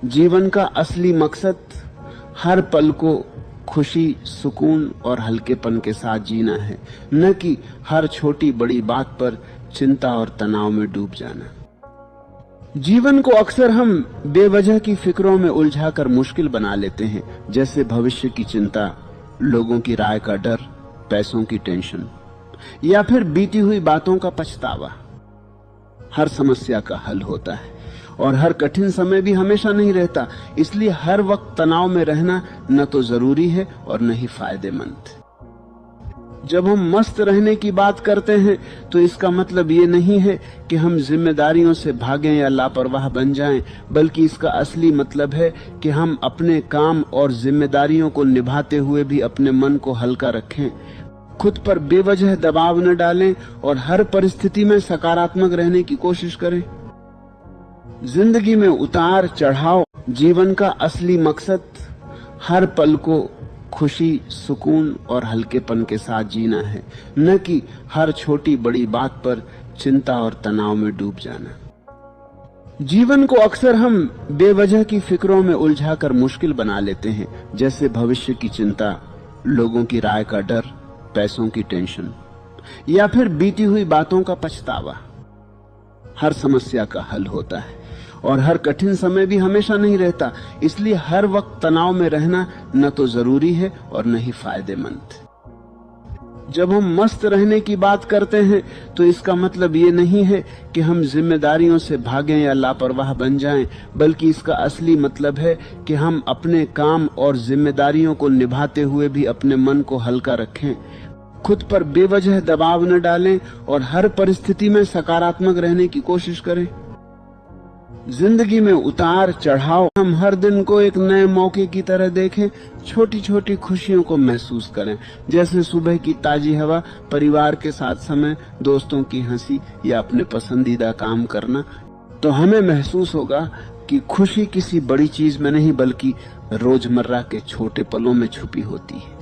जीवन का असली मकसद हर पल को खुशी, सुकून और हल्केपन के साथ जीना है, न कि हर छोटी बड़ी बात पर चिंता और तनाव में डूब जाना। जीवन को अक्सर हम बेवजह की फिक्रों में उलझाकर मुश्किल बना लेते हैं, जैसे भविष्य की चिंता, लोगों की राय का डर, पैसों की टेंशन या फिर बीती हुई बातों का पछतावा। हर समस्या का हल होता है और हर कठिन समय भी हमेशा नहीं रहता, इसलिए हर वक्त तनाव में रहना न तो जरूरी है और न ही फायदेमंद। जब हम मस्त रहने की बात करते हैं तो इसका मतलब ये नहीं है कि हम जिम्मेदारियों से भागें या लापरवाह बन जाएं, बल्कि इसका असली मतलब है कि हम अपने काम और जिम्मेदारियों को निभाते हुए भी अपने मन को हल्का रखें, खुद पर बेवजह दबाव न डालें और हर परिस्थिति में सकारात्मक रहने की कोशिश करें। जिंदगी में उतार चढ़ाव, जीवन का असली मकसद हर पल को खुशी, सुकून और हल्केपन के साथ जीना है, न कि हर छोटी बड़ी बात पर चिंता और तनाव में डूब जाना। जीवन को अक्सर हम बेवजह की फिक्रों में उलझाकर मुश्किल बना लेते हैं, जैसे भविष्य की चिंता, लोगों की राय का डर, पैसों की टेंशन या फिर बीती हुई बातों का पछतावा। हर समस्या का हल होता है और हर कठिन समय भी हमेशा नहीं रहता, इसलिए हर वक्त तनाव में रहना न तो जरूरी है और न ही फायदेमंद। जब हम मस्त रहने की बात करते हैं तो इसका मतलब ये नहीं है कि हम जिम्मेदारियों से भागें या लापरवाह बन जाएं, बल्कि इसका असली मतलब है कि हम अपने काम और जिम्मेदारियों को निभाते हुए भी अपने मन को हल्का रखें, खुद पर बेवजह दबाव न डालें और हर परिस्थिति में सकारात्मक रहने की कोशिश करें। जिंदगी में उतार चढ़ाव, हम हर दिन को एक नए मौके की तरह देखें, छोटी छोटी खुशियों को महसूस करें, जैसे सुबह की ताजी हवा, परिवार के साथ समय, दोस्तों की हंसी या अपने पसंदीदा काम करना। तो हमें महसूस होगा कि खुशी किसी बड़ी चीज में नहीं बल्कि रोजमर्रा के छोटे पलों में छुपी होती है।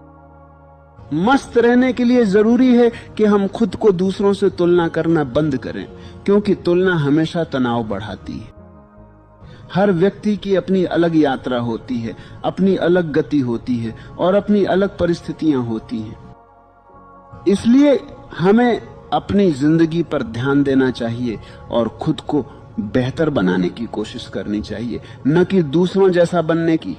मस्त रहने के लिए जरूरी है कि हम खुद को दूसरों से तुलना करना बंद करें, क्योंकि तुलना हमेशा तनाव बढ़ाती है। हर व्यक्ति की अपनी अलग यात्रा होती है, अपनी अलग गति होती है और अपनी अलग परिस्थितियां होती हैं। इसलिए हमें अपनी जिंदगी पर ध्यान देना चाहिए और खुद को बेहतर बनाने की कोशिश करनी चाहिए, न कि दूसरों जैसा बनने की।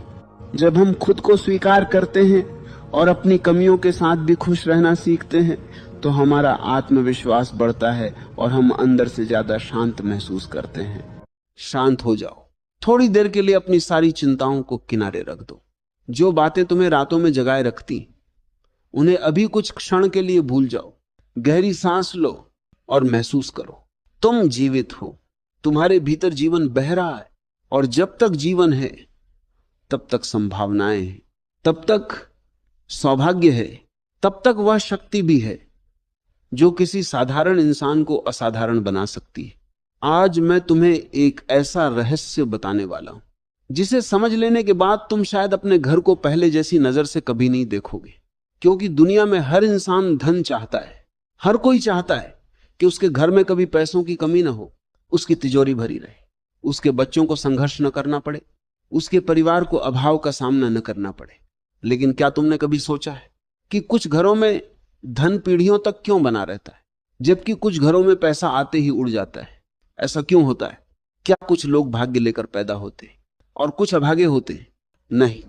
जब हम खुद को स्वीकार करते हैं और अपनी कमियों के साथ भी खुश रहना सीखते हैं तो हमारा आत्मविश्वास बढ़ता है और हम अंदर से ज्यादा शांत महसूस करते हैं। शांत हो जाओ, थोड़ी देर के लिए अपनी सारी चिंताओं को किनारे रख दो। जो बातें तुम्हें रातों में जगाए रखती, उन्हें अभी कुछ क्षण के लिए भूल जाओ। गहरी सांस लो और महसूस करो तुम जीवित हो, तुम्हारे भीतर जीवन बह रहा है और जब तक जीवन है तब तक संभावनाएं हैं, तब तक सौभाग्य है, तब तक वह शक्ति भी है जो किसी साधारण इंसान को असाधारण बना सकती है। आज मैं तुम्हें एक ऐसा रहस्य बताने वाला हूं जिसे समझ लेने के बाद तुम शायद अपने घर को पहले जैसी नजर से कभी नहीं देखोगे, क्योंकि दुनिया में हर इंसान धन चाहता है। हर कोई चाहता है कि उसके घर में कभी पैसों की कमी ना हो, उसकी तिजोरी भरी रहे, उसके बच्चों को संघर्ष न करना पड़े, उसके परिवार को अभाव का सामना न करना पड़े। लेकिन क्या तुमने कभी सोचा है कि कुछ घरों में धन पीढ़ियों तक क्यों बना रहता है, जबकि कुछ घरों में पैसा आते ही उड़ जाता है? ऐसा क्यों होता है? क्या कुछ लोग भाग्य लेकर पैदा होते हैं और कुछ अभागे होते हैं? नहीं,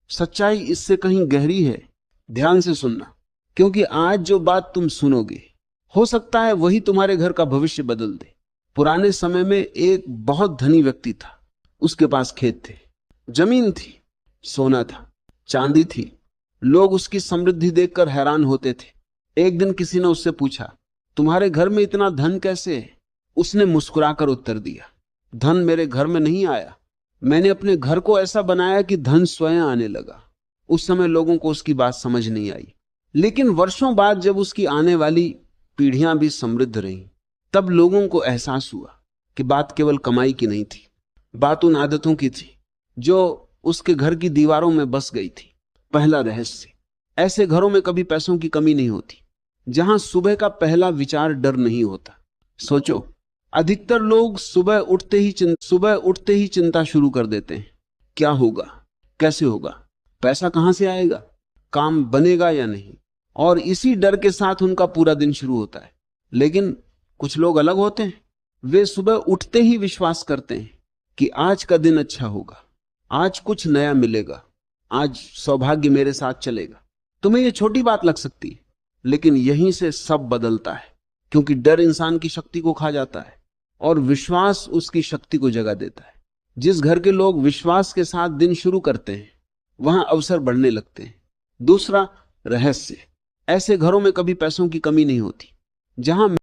सच्चाई इससे कहीं गहरी है। ध्यान से सुनना, क्योंकि आज जो बात तुम सुनोगे हो सकता है वही तुम्हारे घर का भविष्य बदल दे। पुराने समय में एक बहुत धनी व्यक्ति था। उसके पास खेत थे, जमीन थी, सोना था, चांदी थी। लोग उसकी समृद्धि देखकर हैरान होते थे। एक दिन किसी ने उससे पूछा, तुम्हारे घर में इतना धन कैसे है? उसने मुस्कुराकर उत्तर दिया, धन मेरे घर में नहीं आया, मैंने अपने घर को ऐसा बनाया कि धन स्वयं आने लगा। उस समय लोगों को उसकी बात समझ नहीं आई, लेकिन वर्षों बाद जब उसकी आने वाली पीढ़ियां भी समृद्ध रहीं, तब लोगों को एहसास हुआ कि बात केवल कमाई की नहीं थी, बात उन आदतों की थी जो उसके घर की दीवारों में बस गई थी। पहला रहस्य, ऐसे घरों में कभी पैसों की कमी नहीं होती जहां सुबह का पहला विचार डर नहीं होता। सोचो, अधिकतर लोग सुबह उठते ही चिंता शुरू कर देते हैं। क्या होगा, कैसे होगा, पैसा कहां से आएगा, काम बनेगा या नहीं, और इसी डर के साथ उनका पूरा दिन शुरू होता है। लेकिन कुछ लोग अलग होते हैं, वे सुबह उठते ही विश्वास करते हैं कि आज का दिन अच्छा होगा, आज कुछ नया मिलेगा, आज सौभाग्य मेरे साथ चलेगा। तुम्हें यह छोटी बात लग सकती है, लेकिन यहीं से सब बदलता है, क्योंकि डर इंसान की शक्ति को खा जाता है और विश्वास उसकी शक्ति को जगा देता है। जिस घर के लोग विश्वास के साथ दिन शुरू करते हैं, वहां अवसर बढ़ने लगते हैं। दूसरा रहस्य, ऐसे घरों में कभी पैसों की कमी नहीं होती। जहां